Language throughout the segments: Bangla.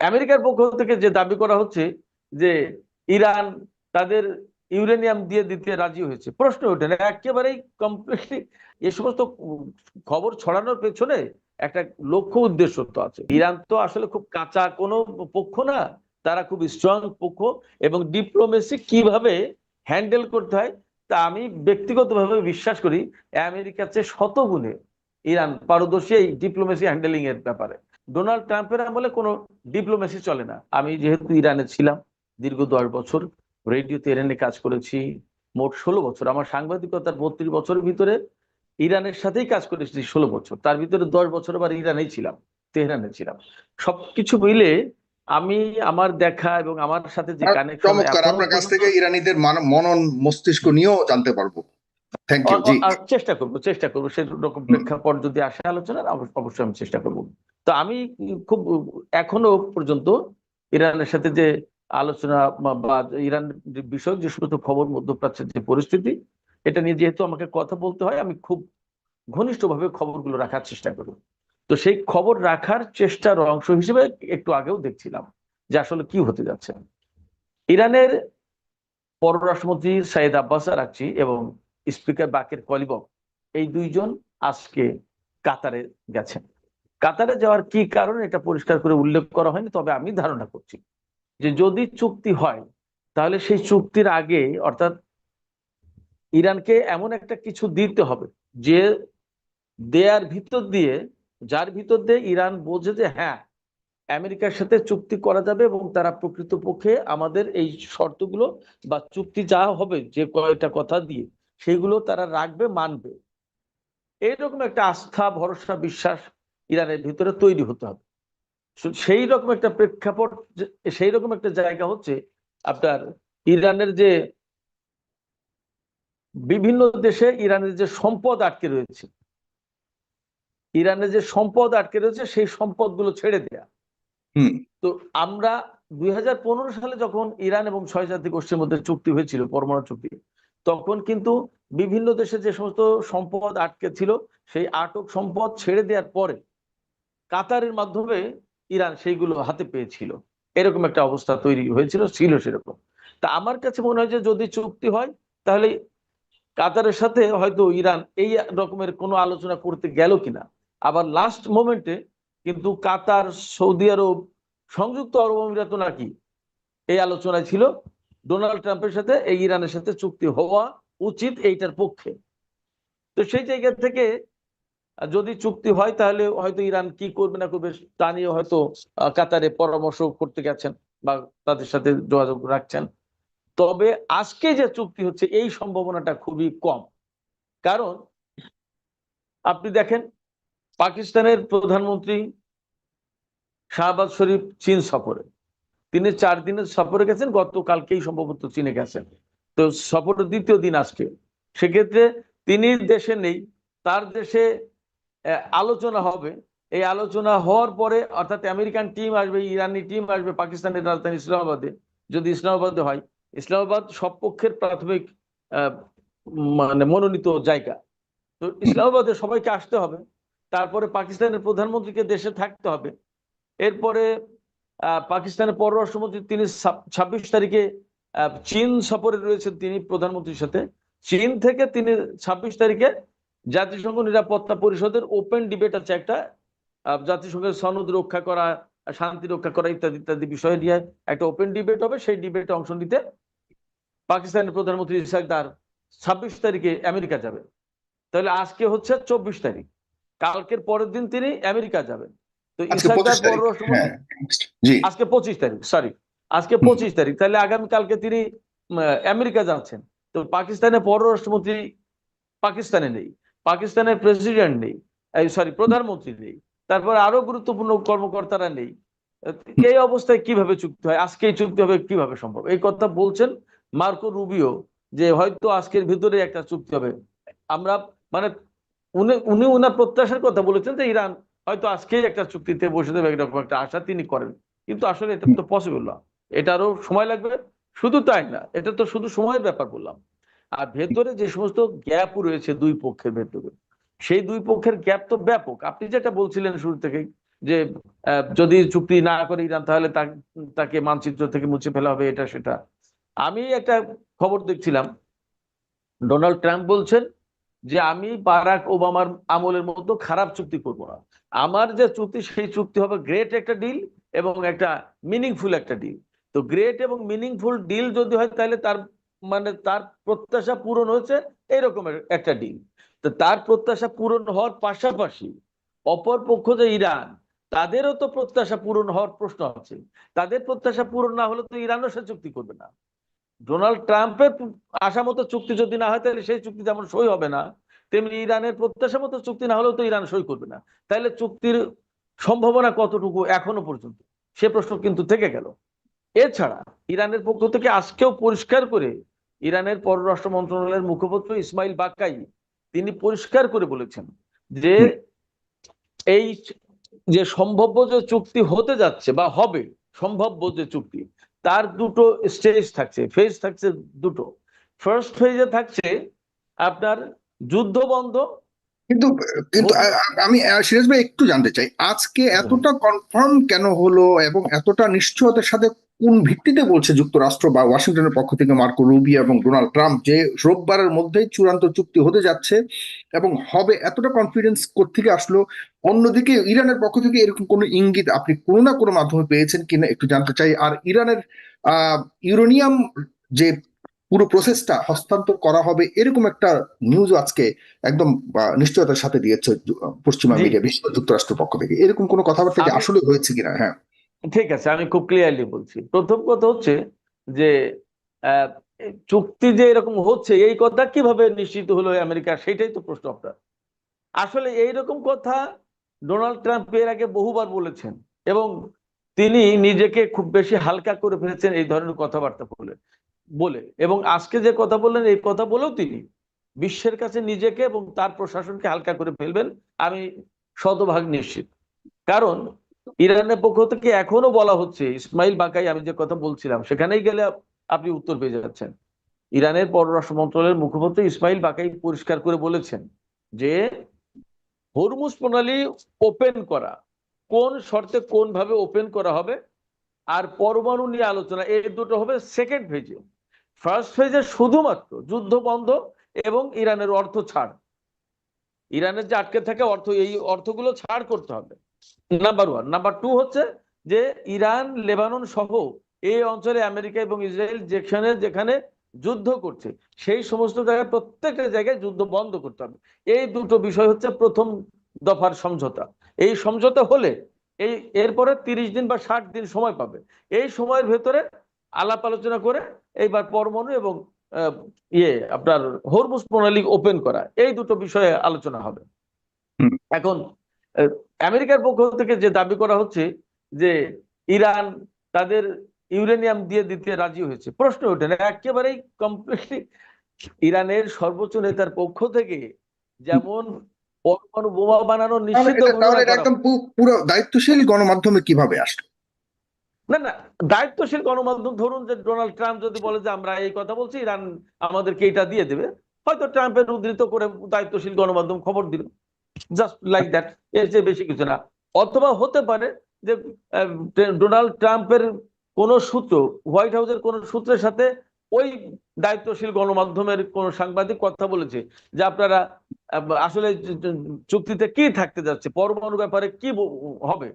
আমেরিকার পক্ষ থেকে যে দাবি করা হচ্ছে যে ইরান তাদের ইউরেনিয়াম দিয়ে দিতে রাজি হয়েছে, প্রশ্ন ওঠে না, একেবারেই কমপ্লিটলি। এ সমস্ত খবর ছড়ানোর পেছনে একটা লক্ষ্য উদ্দেশ্য তো আছে। ইরান তো আসলে খুব কাঁচা কোনো পক্ষ না, তারা খুব স্ট্রং পক্ষ, এবং ডিপ্লোমেসি কিভাবে হ্যান্ডেল করতে হয় তা আমি ব্যক্তিগতভাবে বিশ্বাস করি আমেরিকার চেয়ে শতগুণে ইরান পারদর্শী এই ডিপ্লোমেসি হ্যান্ডেলিং এর ব্যাপারে। ডোনাল্ড ট্রাম্পের আমলে কোনো ডিপ্লোমেসি চলে না। আমি যেহেতু ইরানে ছিলাম দীর্ঘ 10 বছর, রেডিওতে ইরানে কাজ করেছি মোট 16 বছর, আমার সাংবাদিকতার 32 বছরের ভিতরে ইরানের সাথেই কাজ করেছি 16 বছর, তার ভিতরে 10 বছর আবার ইরানেই ছিলাম, তেহরানে ছিলাম। সবকিছু মিলে আমি আমার দেখা এবং আমার সাথে যে কানেকশন চমৎকার, এখনো আপনার কাছ পর্যন্ত। থেকে ইরানিদের মনন মস্তিষ্ক নিয়েও জানতে পারবো। Thank you. জি। চেষ্টা করবো সেরকম হুম। প্রেক্ষাপট যদি আসে আলোচনার, অবশ্যই আমি চেষ্টা করব। তো আমি খুব এখনো পর্যন্ত ইরানের সাথে যে আলোচনা বা ইরান বিষয়ক যে সমস্ত খবর, মধ্যপ্রাচ্যের যে পরিস্থিতি, এটা নিয়ে যেহেতু আমাকে কথা বলতে হয়, আমি খুব ঘনিষ্ঠভাবে খবরগুলো রাখার চেষ্টা করি। তো সেই খবর রাখার চেষ্টার অংশ হিসেবে একটু আগেও দেখছিলাম যে আসলে কি হতে যাচ্ছে। ইরানের পররাষ্ট্রমন্ত্রী সাইদ আব্বাস আরাকচি এবং স্পিকার বাকের কলিবক, এই দুইজন আজকে কাতারে গেছেন। কাতারে যাওয়ার কি কারণ এটা পরিষ্কার করে উল্লেখ করা হয়নি, তবে আমি ধারণা করছি যে যদি চুক্তি হয় তাহলে সেই চুক্তির আগে, অর্থাৎ ইরানকে এমন একটা কিছু দিতে হবে যে দেয়ার ভিতর দিয়ে, যার ভিতর দিয়ে ইরান বোঝে যে হ্যাঁ আমেরিকার সাথে চুক্তি করা যাবে এবং তারা প্রকৃতপক্ষে আমাদের এই শর্তগুলো বা চুক্তি যা হবে যে কয়টা কথা দিয়ে সেগুলো তারা রাখবে, মানবে। এইরকম একটা আস্থা, ভরসা, বিশ্বাস ইরানের ভিতরে তৈরি হতে হবে। সেই রকম একটা প্রেক্ষাপট, সেই রকম একটা জায়গা হচ্ছে আপনার ইরানের যে বিভিন্ন দেশে ইরানের যে সম্পদ আটকে রয়েছে, সেই সম্পদগুলো ছেড়ে দেয়া। হুম। তো আমরা 2015 সালে যখন ইরান এবং 6 জাতি গোষ্ঠীর মধ্যে চুক্তি হয়েছিল, পরমাণু চুক্তি, তখন কিন্তু বিভিন্ন দেশে যে সমস্ত সম্পদ আটকে ছিল সেই আটক সম্পদ ছেড়ে দেওয়ার পরে কাতারের মাধ্যমে ইরান সেইগুলো হাতে পেয়েছিল। এরকম একটা অবস্থা তৈরি হয়েছিল, ছিল সেরকম। তা আমার কাছে মনে হয় যে যদি চুক্তি হয় তাহলে কাতারের সাথে হয়তো ইরান এই রকমের কোনো আলোচনা করতে গেল কিনা। আবার লাস্ট মোমেন্টে কিন্তু কাতার, সৌদি আরব, সংযুক্ত আরব আমিরাত নাকি এই আলোচনায় ছিল ডোনাল্ড ট্রাম্পের সাথে এই ইরানের সাথে চুক্তি হওয়া উচিত এইটার পক্ষে। তো সেই জায়গা থেকে যদি চুক্তি হয় তাহলে হয়তো ইরান কি করবে না করবে তা নিয়ে হয়তো কাতারে পরামর্শ করতে গেছেন বা তাদের সাথে যোগাযোগ রাখছেন। তবে আজকে যে চুক্তি হচ্ছে এই সম্ভাবনাটা খুবই কম। কারণ আপনি দেখেন পাকিস্তানের প্রধানমন্ত্রী শাহবাজ শরীফ চীন সফরে, তিনি 4 দিনের সফরে গেছেন, গতকালকেই সম্ভবত চীনে গেছেন। তো সফরের দ্বিতীয় দিন আজকে। সেক্ষেত্রে তিনি দেশে নেই, তার দেশে আলোচনা হবে। এই আলোচনা হওয়ার পরে অর্থাৎ আমেরিকান টিম আসবে, ইরানি টিম আসবে পাকিস্তানের রাজধানী ইসলামাবাদে। যদি ইসলামাবাদে হয়, ইসলামাবাদ সব পক্ষের প্রাথমিক আহ, মানে মনোনীত জায়গা। তো ইসলামাবাদে সবাইকে আসতে হবে, তারপরে পাকিস্তানের প্রধানমন্ত্রীকে দেশে থাকতে হবে। এরপরে পাকিস্তানের পররাষ্ট্রমন্ত্রী তিনি 26 তারিখে চীন সফরে রয়েছেন তিনি প্রধানমন্ত্রীর সাথে। চীন থেকে তিনি 26 তারিখে জাতিসংঘ নিরাপত্তা পরিষদের ওপেন ডিবেট আছে একটা, জাতিসংঘের সনদ রক্ষা করা, শান্তি রক্ষা করা ইত্যাদি ইত্যাদি বিষয় নিয়ে একটা ওপেন ডিবেট হবে। সেই ডিবেটে অংশ নিতে পাকিস্তানের প্রধানমন্ত্রী ইসহাক দার 26 তারিখে আমেরিকা যাবে। তাহলে আজকে হচ্ছে 24 তারিখ, কালকের পরের দিন তিনি আমেরিকা যাবেন। তো আজকে ইসহাক দার 25 তারিখ। হ্যাঁ। পররাষ্ট্রমন্ত্রী জি। আজকে 25 তারিখ, সরি, আজকে হুম। 25 তারিখ, তাহলে আগামীকালকে তিনি আমেরিকা যাচ্ছেন। তো পাকিস্তানের পররাষ্ট্রমন্ত্রী পাকিস্তানে নেই, পাকিস্তানের প্রেসিডেন্ট নেই, সরি প্রধানমন্ত্রী নেই, তারপর আরো গুরুত্বপূর্ণ কর্মকর্তারা নেই। এই অবস্থায় কিভাবে চুক্তি হয়, আজকে এই চুক্তি হবে কিভাবে সম্ভব? এই কথা বলছেন মার্কো রুবিও যে হয়তো আজকের ভিতরে একটা চুক্তি হবে। আমরা মানে উনি উনি উনার প্রত্যাশার কথা বলেছেন যে ইরান হয়তো আজকেই একটা চুক্তিতে বসে দেবে, এরকম একটা আশা তিনি করেন। কিন্তু আসলে এটা তো পসিবল না, এটা আরো সময় লাগবে। শুধু তাই না, এটা তো শুধু সময়ের ব্যাপার বললাম, আর ভেতরে যে সমস্ত গ্যাপ রয়েছে দুই পক্ষের ভেতরে, সেই দুই পক্ষের গ্যাপ তো ব্যাপক। আপনি যেটা বলছিলেন শুরু থেকেই যে যদি চুক্তি না করে ইরান তাহলে তাকে মানচিত্র থেকে মুছে ফেলা হবে, এটা সেটা। আমি একটা খবর দেখছিলাম, ডোনাল্ড ট্রাম্প বলছেন যে আমি বারাক ওবামার আমলের মতো খারাপ চুক্তি করব না, আমার যে চুক্তি সেই চুক্তি হবে গ্রেট একটা ডিল এবং একটা মিনিংফুল একটা ডিল। তো গ্রেট এবং মিনিংফুল ডিল যদি হয় তাহলে তার মানে তার প্রত্যাশা পূরণ হয়েছে এরকম একটা ডিল। তো তার প্রত্যাশা পূরণ হওয়ার পাশাপাশি অপর পক্ষ যে ইরান, তাদেরও তো প্রত্যাশা পূরণ হওয়ার প্রশ্ন আছে। তাদের প্রত্যাশা পূরণ না হলে তো ইরানও সে চুক্তি করবে না। ডোনাল্ড ট্রাম্পের আশা মতো চুক্তি যদি না হয় তাহলে সেই চুক্তি যেমন সই হবে না, তেমনি ইরানের প্রত্যাশা মতো চুক্তি না হলেও তো ইরান সই করবে না। তাহলে চুক্তির সম্ভাবনা কতটুকু এখনো পর্যন্ত, সে প্রশ্ন কিন্তু থেকে গেল। এছাড়া ইরানের পক্ষ থেকে আজকেও পরিষ্কার করে ইরানের পররাষ্ট্র মন্ত্রণালয়ের মুখপাত্র ইসমাইল বাকাই তিনি পরিষ্কার করে বলেছেন যে এই যে সম্ভাব্য যে চুক্তি হতে যাচ্ছে বা হবে, সম্ভাব্য যে চুক্তি, তার দুটো স্টেজ থাকছে, ফেজ থাকছে দুটো। ফার্স্ট ফেজে থাকছে আপনার যুদ্ধ বন্ধ। কিন্তু কিন্তু আমি সিরাজ ভাই একটু জানতে চাই, আজকে এতটা কনফার্ম কেন হলো এবং এতটা নিশ্চয়তার সাথে কোন ভিত্তিতে বলছে যুক্তরাষ্ট্র বা ওয়াশিংটনের পক্ষ থেকে মার্কো রুবিও এবং ডোনাল্ড ট্রাম্প যে রোববারের মধ্যেই চূড়ান্ত চুক্তি হতে যাচ্ছে এবং হবে, এতটা কনফিডেন্স কোত্থেকে আসলো? অন্যদিকে ইরানের পক্ষ থেকে এরকম কোনো ইঙ্গিত আপনি কোনো না কোনো মাধ্যমে পেয়েছেন কিনা একটু জানতে চাই। আর ইরানের ইউরেনিয়াম যে পুরো প্রসেসটা হস্তান্তর করা হবে এরকম একটা নিউজ আজকে একদম নিশ্চয়তার সাথে দিয়েছে পশ্চিমা জি, মিডিয়া, বিশেষ করে যুক্তরাষ্ট্রের পক্ষ থেকে। এরকম কোনো কথাবার্তা কি আমি আসলে হয়েছে কিনা? হ্যাঁ। ঠিক আছে, আমি খুব ক্লিয়ারলি বলছি। প্রথম কথা হচ্ছে যে আহ, চুক্তি যে এরকম হচ্ছে এই কথা কিভাবে নিশ্চিত হলো আমেরিকা, সেটাই তো প্রশ্ন আপনার। আসলে এইরকম কথা ডোনাল্ড ট্রাম্প এর আগে বহুবার বলেছেন এবং তিনি নিজেকে খুব বেশি হালকা করে ফেলেছেন এই ধরনের কথাবার্তা বলে বলে এবং আজকে যে কথা বললেন এই কথা বলেও তিনি বিশ্বের কাছে নিজেকে এবং তার প্রশাসনকে হালকা করে ফেলবেন, আমি শতভাগ নিশ্চিত। কারণ ইরানের পক্ষ থেকে এখনো বলা হচ্ছে, ইসমাইল বাকাই আমি যে কথা বলছিলাম সেখানেই গেলে আপনি উত্তর পেয়ে যাচ্ছেন। ইরানের পররাষ্ট্র মন্ত্রণালয়ের মুখপাত্র ইসমাইল বাকাই পরিষ্কার করে বলেছেন যে হরমুজ প্রণালী ওপেন করা, কোন শর্তে কোন ভাবে ওপেন করা হবে, আর পরমাণু নিয়ে আলোচনা, এই দুটো হবে সেকেন্ড ফেজে। ফার্স্ট ফেজে শুধুমাত্র যুদ্ধ বন্ধ এবং ইরানের অর্থ ছাড়, ইরানের যে আটকে থাকে অর্থ, এই অর্থগুলো ছাড় করতে হবে, নাম্বার ওয়ান। নাম্বার টু হচ্ছে যে ইরান লেবানন সহ এই অঞ্চলে আমেরিকা এবং ইসরায়েল যেখানে যেখানে যুদ্ধ করছে সেই সমস্ত জায়গায় প্রত্যেকটা জায়গায় যুদ্ধ বন্ধ করতে হবে। এই দুটো বিষয় হচ্ছে প্রথম দফার সমঝোতা। এই সমঝোতা হলে এই এরপরে 30 দিন বা 60 দিন সময় পাবে। এই সময়ের ভেতরে আলাপ আলোচনা করে এইবার পরমাণু এবং আপনার হরমুজ প্রণালী ওপেন করা, এই দুটো বিষয়ে আলোচনা হবে। এখন আহ, আমেরিকার পক্ষ থেকে যে দাবি করা হচ্ছে যে ইরান তাদের ইউরেনিয়াম দিয়ে দিতে রাজি হয়েছে, প্রশ্ন ওঠে না একেবারেই কমপ্লিটলি। ইরানের সর্বোচ্চ নেতার পক্ষ থেকে যেমন পরমাণু বোমা বানানোর তাহলে নিশ্চিত এটা তাহলে ঘোষণা এটা করা একদম পুরো দায়িত্বশীল গণমাধ্যমে কিভাবে আসলো? না না, দায়িত্বশীল গণমাধ্যম, ধরুন যে ডোনাল্ড ট্রাম্প যদি বলে যে আমরা এই কথা বলছি, ইরান আমাদেরকে এটা দিয়ে দেবে, হয়তো ট্রাম্পের উদ্ধৃত করে দায়িত্বশীল গণমাধ্যম খবর দিল, জাস্ট লাইক দ্যাট, এর চেয়ে বেশি কিছু না। অথবা হতে পারে যে আহ, ডোনাল্ড ট্রাম্পের কোন সূত্র, হোয়াইট হাউসের কোন সূত্রের সাথে ওই দায়িত্বশীল গণমাধ্যমের কোন সাংবাদিক কথা বলেছে যে আপনারা আসলে চুক্তিতে কি থাকতে যাচ্ছে, পরমাণু ব্যাপারে কি হবে,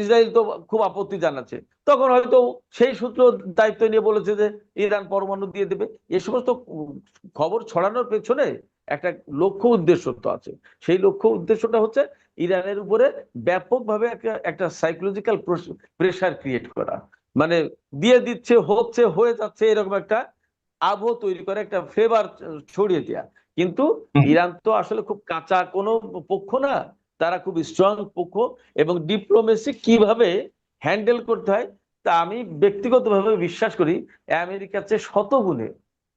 ইসরায়েল তো খুব আপত্তি জানাচ্ছে, তখন হয়তো সেই সূত্র দায়িত্ব নিয়ে বলেছে যে ইরান পরমাণু দিয়ে দেবে। এ সমস্ত খবর ছড়ানোর পেছনে একটা লক্ষ্য উদ্দেশ্য তো আছে। সেই লক্ষ্য উদ্দেশ্যটা হচ্ছে ইরানের উপরে ব্যাপকভাবে একটা সাইকোলজিক্যাল প্রেসার ক্রিয়েট করা, মানে দিয়ে দিচ্ছে, হচ্ছে, হয়ে যাচ্ছে, এরকম একটা আবহ তৈরি করে, একটা ফ্লেভার ছড়িয়ে দেওয়া। কিন্তু ইরান তো আসলে খুব কাঁচা কোনো পক্ষ না, তারা খুব স্ট্রং পক্ষ এবং ডিপ্লোমেসি কিভাবে হ্যান্ডেল করতে হয় তা আমি ব্যক্তিগতভাবে বিশ্বাস করি আমেরিকার চেয়ে শতগুণে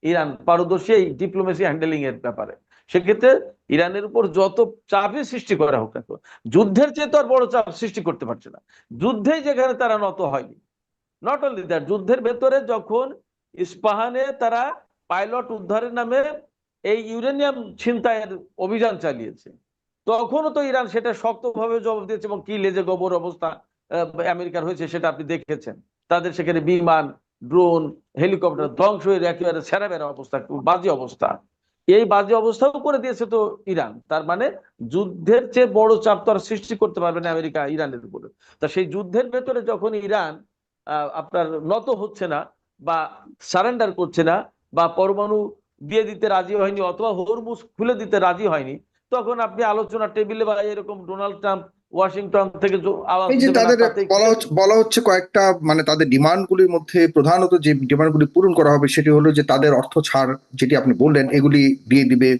ইরান পারদর্শী এই ডিপ্লোমেসি হ্যান্ডেলিং এর ব্যাপারে। সেক্ষেত্রে ইরানের উপর যত চাপই সৃষ্টি করা হোক না, যুদ্ধের চেয়ে তো আর বড় চাপ সৃষ্টি করতে পারছে না, যুদ্ধেই যেখানে তারা নত হয়নি। নট অনলি দ্যাট, যুদ্ধের ভেতরে যখন ইস্পাহানে তারা পাইলট উদ্ধারের নামে এই ইউরেনিয়াম ছিনতাইয়ের অভিযান চালিয়েছে, তখনও তো ইরান সেটা শক্তভাবে জবাব দিয়েছে, এবং কি লেজে গোবর অবস্থা আমেরিকার হয়েছে সেটা আপনি দেখেছেন। তাদের সেখানে বিমান, ড্রোন, হেলিকপ্টার ধ্বংস হয়ে একেবারে ছেঁড়াবেড়া অবস্থা, খুব বাজে অবস্থা। এই বাজে অবস্থাও করে দিয়েছে তো ইরান। তার মানে যুদ্ধের চেয়ে বড় চাপ তো আর সৃষ্টি করতে পারবে না আমেরিকা ইরানের উপরে। তা সেই যুদ্ধের ভেতরে যখন ইরান আপনার নত হচ্ছে না, বা সারেন্ডার করছে না, বা পরমাণু দিয়ে দিতে রাজি হয়নি, অথবা হরমুজ খুলে দিতে রাজি হয়নি, তখন আপনি আলোচনা টেবিলে বা এরকম ডোনাল্ড ট্রাম্প ওয়াশিংটন থেকে আওয়াজ এই যে দেবেন, আর তাদের তাতে বলা হচ্ছে কয়েকটা, মানে তাদের ডিমান্ড গুলির মধ্যে প্রধানত যে ডিমান্ড গুলি পূরণ করা হবে সেটি হলো যে তাদের অর্থ ছাড়, যেটি আপনি বললেন, এগুলি দিয়ে দিবে।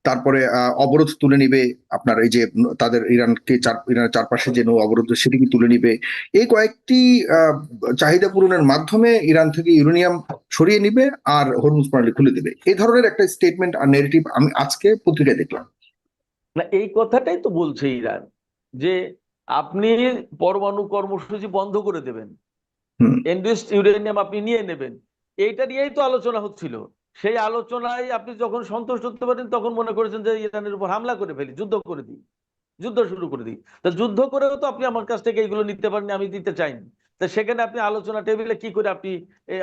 তারপরে অবরোধ তুলে নিবে, আপনার এই যে তাদের ইরানের চারপাশে যে নৌ অবরোধ সেটিকে তুলে নিবে। এই কয়েকটি চাহিদা পূরণের মাধ্যমে ইরান থেকে ইউরেনিয়াম সরিয়ে নিবে আর হরমুজ প্রণালী খুলে দিবে, এই ধরনের একটা স্টেটমেন্ট আর নেগেটিভ আমি আজকে পত্রিকায় দেখলাম। না, এই কথাটাই তো বলছে ইরান, যে আপনি পরমাণু কর্মসূচি বন্ধ করে দেবেন, হুম। এনরিচড ইউরেনিয়াম আপনি নিয়ে নেবেন। এইটা নিয়েই তো আলোচনা হচ্ছিল। সেই আলোচনায় আপনি যখন সন্তুষ্ট হতে পারেন, তখন মনে করেছেন যে ইরানের উপর হামলা করে ফেলি, যুদ্ধ করে দিই, যুদ্ধ শুরু করে দিই। তা যুদ্ধ করেও তো আপনি আমার কাছ থেকে এগুলো নিতে পারেন, আমি দিতে চাইনি। তা সেখানে আপনি আলোচনা টেবিলে কি করে আপনি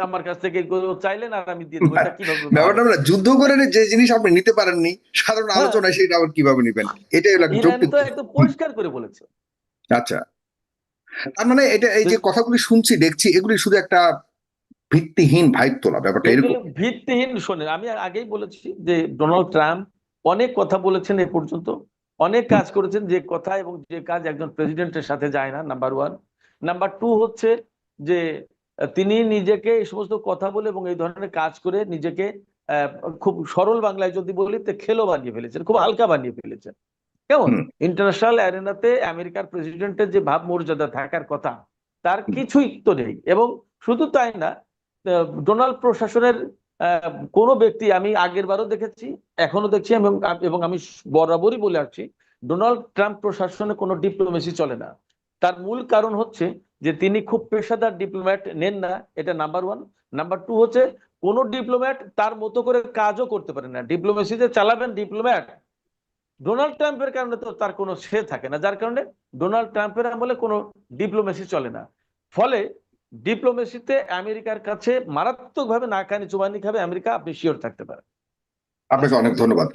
আমার কাছ থেকে এগুলো চাইলেন আর আমি দিয়ে দেবো, এটা কিভাবে ব্যাপারটা হয়? আমরা যুদ্ধ করে যে জিনিস আপনি নিতে পারেননি সাধারণ হ্যাঁ, আলোচনায়, সেটা আবার কিভাবে নিবেন? এটাই হলো একটা ইরান যৌক্তিক তো একদম পরিষ্কার করে বলেছে। আচ্ছা, তার মানে এটা, এই যে কথাগুলি শুনছি দেখছি, এগুলি শুধু একটা ভিত্তিহীন ভাইব তোলা, ব্যাপারটা এগুলো এরকম। ভিত্তিহীন। শোনেন, আমি আগেই বলেছি যে ডোনাল্ড ট্রাম্প অনেক কথা বলেছেন এ পর্যন্ত, অনেক কাজ করেছেন যে কথা এবং যে কাজ একজন প্রেসিডেন্টের সাথে যায় না, নাম্বার ওয়ান। নাম্বার টু হচ্ছে যে তিনি নিজেকে এই সমস্ত কথা বলে এবং এই ধরনের কাজ করে নিজেকে আহ, খুব সরল বাংলায় যদি বলি তো খেলো বানিয়ে ফেলেছেন, খুব হালকা বানিয়ে ফেলেছেন। কেমন হুম। ইন্টারন্যাশনাল অ্যারেনাতে আমেরিকার প্রেসিডেন্টের যে ভাবমর্যাদা থাকার কথা, তার কিছুই তো নেই। এবং শুধু তাই না, ডোনাল্ড প্রশাসনের কোনো ব্যক্তি, আমি আগের বারও দেখেছি, এখনো দেখছি, এবং এবং আমি বরাবরই বলে আসছি, ডোনাল্ড ট্রাম্প প্রশাসনে কোনো ডিপ্লোমেসি চলে না। তার মূল কারণ হচ্ছে যে তিনি খুব পেশাদার ডিপ্লোম্যাট নেন না, এটা নাম্বার ওয়ান। নাম্বার টু হচ্ছে কোন ডিপ্লোম্যাট তার মতো করে কাজও করতে পারে না। ডিপ্লোমেসি যে চালাবেন ডিপ্লোম্যাট, ডোনাল্ড ট্রাম্পের কারণে তো তার কোনো সে থাকে না, যার কারণে ডোনাল্ড ট্রাম্পের আমলে কোনো ডিপ্লোমেসি চলে না। ফলে ডিপ্লোমেসিতে আমেরিকার কাছে মারাত্মকভাবে নাকানি চুবানি খাবে আমেরিকা, আপনি শিওর থাকতে পারেন। আপনাকে অনেক ধন্যবাদ।